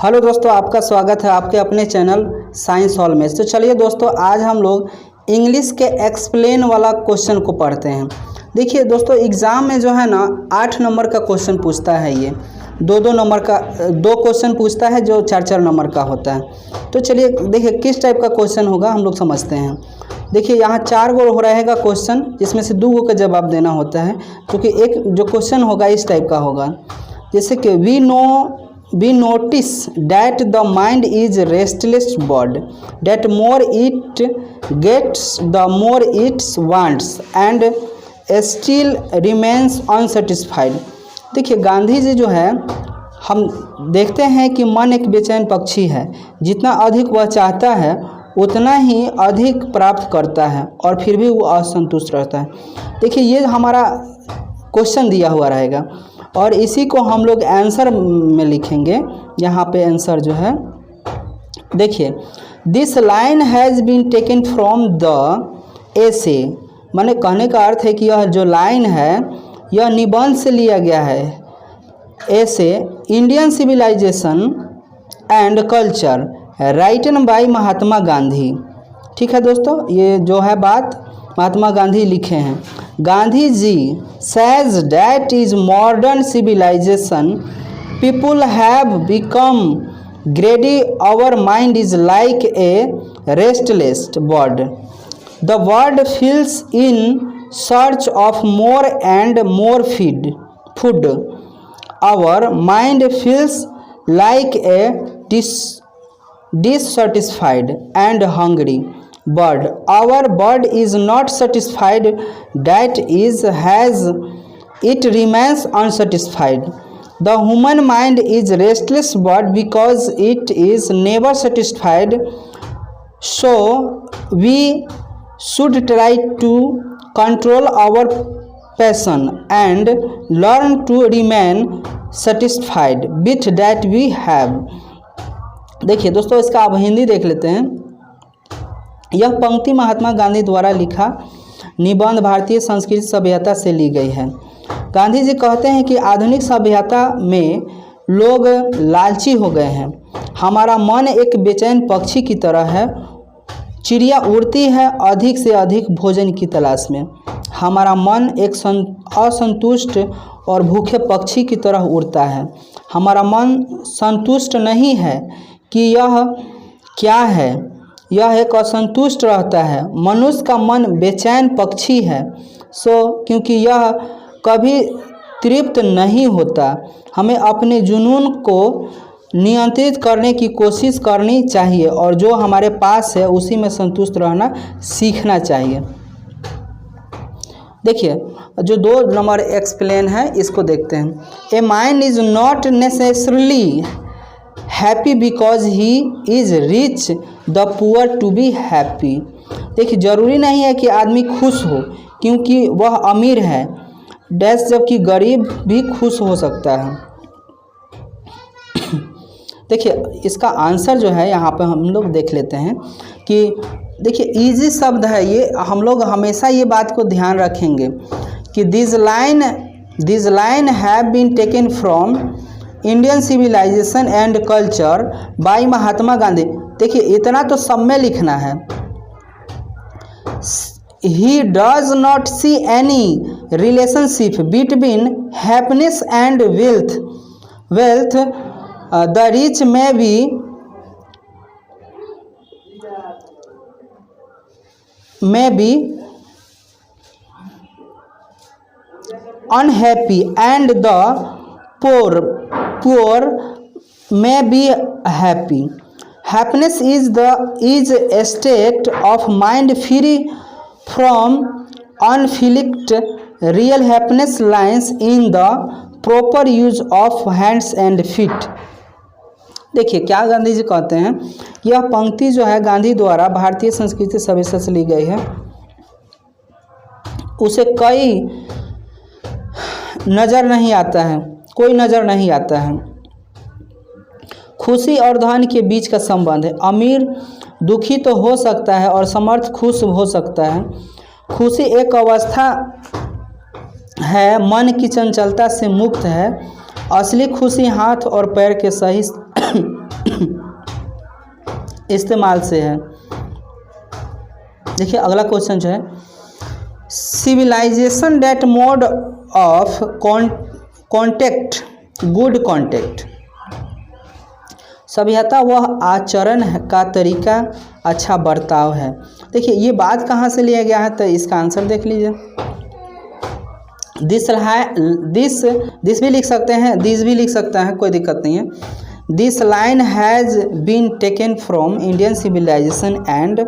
Hello दोस्तों, आपका स्वागत है आपके अपने चैनल साइंस हॉल में। तो चलिए दोस्तों, आज हम लोग इंग्लिश के एक्सप्लेन वाला क्वेश्चन को पढ़ते हैं। देखिए दोस्तों, एग्ज़ाम में जो है ना 8 नंबर का क्वेश्चन पूछता है। ये दो नंबर का 2 क्वेश्चन पूछता है जो 4 नंबर का होता है। तो चलिए देखिए किस टाइप का क्वेश्चन होगा हम लोग समझते हैं। देखिए यहाँ 4 गो हो रहेगा क्वेश्चन, जिसमें से 2 गो का जवाब देना होता है, क्योंकि एक जो क्वेश्चन होगा इस टाइप का होगा, जैसे कि we notice that the mind is restless bird, that more it gets the more it wants and still remains unsatisfied। देखिए गांधी जी जो है, हम देखते हैं कि मन एक बेचैन पक्षी है, जितना अधिक वह चाहता है उतना ही अधिक प्राप्त करता है और फिर भी वो असंतुष्ट रहता है। देखिए ये हमारा क्वेश्चन दिया हुआ रहेगा और इसी को हम लोग आंसर में लिखेंगे। यहाँ पे आंसर जो है देखिए, this line has been taken from the essay, माने कहने का अर्थ है कि यह जो लाइन है यह निबंध से लिया गया है। Essay Indian civilization and culture written by Mahatma Gandhi. ठीक है दोस्तों, ये जो है बात महात्मा गांधी लिखे हैं। Gandhi ji says that is modern civilization people have become greedy, our mind is like a restless bird, the bird feels in search of more and more food, our mind feels like a dissatisfied and hungry bird, our bird is not satisfied, that is has it remains unsatisfied, the human mind is restless bird because it is never satisfied, so we should try to control our passion and learn to remain satisfied with that we have। देखिए दोस्तों, इसका आप हिंदी देख लेते हैं। यह पंक्ति महात्मा गांधी द्वारा लिखा निबंध भारतीय संस्कृति सभ्यता से ली गई है। गांधी जी कहते हैं कि आधुनिक सभ्यता में लोग लालची हो गए हैं। हमारा मन एक बेचैन पक्षी की तरह है, चिड़िया उड़ती है अधिक से अधिक भोजन की तलाश में। हमारा मन एक असंतुष्ट और भूखे पक्षी की तरह उड़ता है। हमारा मन संतुष्ट नहीं है कि यह क्या है, यह एक असंतुष्ट रहता है। मनुष्य का मन बेचैन पक्षी है, क्योंकि यह कभी तृप्त नहीं होता। हमें अपने जुनून को नियंत्रित करने की कोशिश करनी चाहिए और जो हमारे पास है उसी में संतुष्ट रहना सीखना चाहिए। देखिए जो 2 नंबर एक्सप्लेन है इसको देखते हैं। A mind is not necessarily happy because he is rich the poor to be happy. देखिए जरूरी नहीं है कि आदमी खुश हो क्योंकि वह अमीर है, डैश जबकि गरीब भी खुश हो सकता है। देखिए इसका आंसर जो है यहाँ पे हम लोग देख लेते हैं कि देखिए इजी शब्द है ये, हम लोग हमेशा ये बात को ध्यान रखेंगे कि this line have been taken from Indian civilization and culture by Mahatma Gandhi. देखिए इतना तो सब में लिखना है। He does not see any relationship between happiness and wealth, the rich may be unhappy and the poor may be happy. Happiness is a state of mind free from conflict. Real happiness lies in the proper use of hands and feet। देखिए क्या गांधी जी कहते हैं, यह पंक्ति जो है गांधी द्वारा भारतीय संस्कृति सभ्यता से ली गई है। उसे कोई नज़र नहीं आता है। खुशी और धन के बीच का संबंध है। अमीर दुखी तो हो सकता है और समर्थ खुश हो सकता है। खुशी एक अवस्था है, मन की चंचलता से मुक्त है। असली खुशी हाथ और पैर के सही इस्तेमाल से है। देखिए अगला क्वेश्चन जो है, civilization that mode of contact good contact, सभ्यता वह आचरण का तरीका अच्छा बर्ताव है। देखिए ये बात कहाँ से लिया गया है, तो इसका आंसर देख लीजिए। दिस भी लिख सकते हैं, दिस भी लिख सकते हैं, कोई दिक्कत नहीं है। This line has been taken from Indian civilization and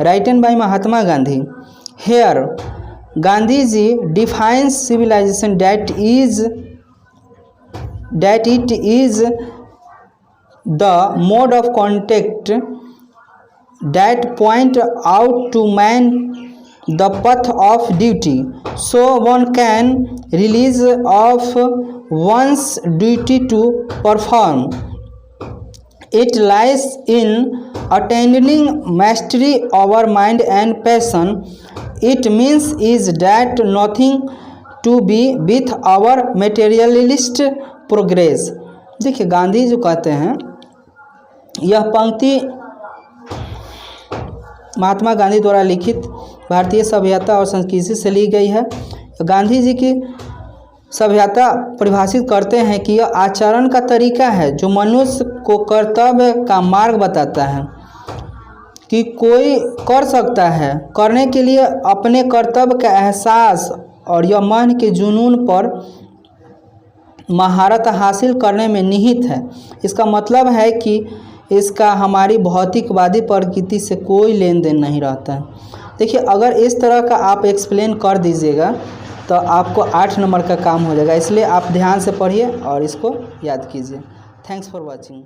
written by Mahatma Gandhi. Here Gandhi ji defines civilization that it is the mode of contact that point out to man the path of duty, so one can release of one's duty to perform. It lies in attaining mastery over mind and passion. It means is that nothing to be with our materialist progress. देखिए गांधी जो कहते हैं, यह पंक्ति महात्मा गांधी द्वारा लिखित भारतीय सभ्यता और संस्कृति से ली गई है। गांधी जी की सभ्यता परिभाषित करते हैं कि यह आचरण का तरीका है जो मनुष्य को कर्तव्य का मार्ग बताता है कि कोई कर सकता है, करने के लिए अपने कर्तव्य का एहसास और यह मन के जुनून पर महारत हासिल करने में निहित है। इसका मतलब है कि इसका हमारी भौतिकवादी प्रकृति से कोई लेन देन नहीं रहता है। देखिए अगर इस तरह का आप एक्सप्लेन कर दीजिएगा तो आपको 8 नंबर का काम हो जाएगा, इसलिए आप ध्यान से पढ़िए और इसको याद कीजिए। Thanks for watching.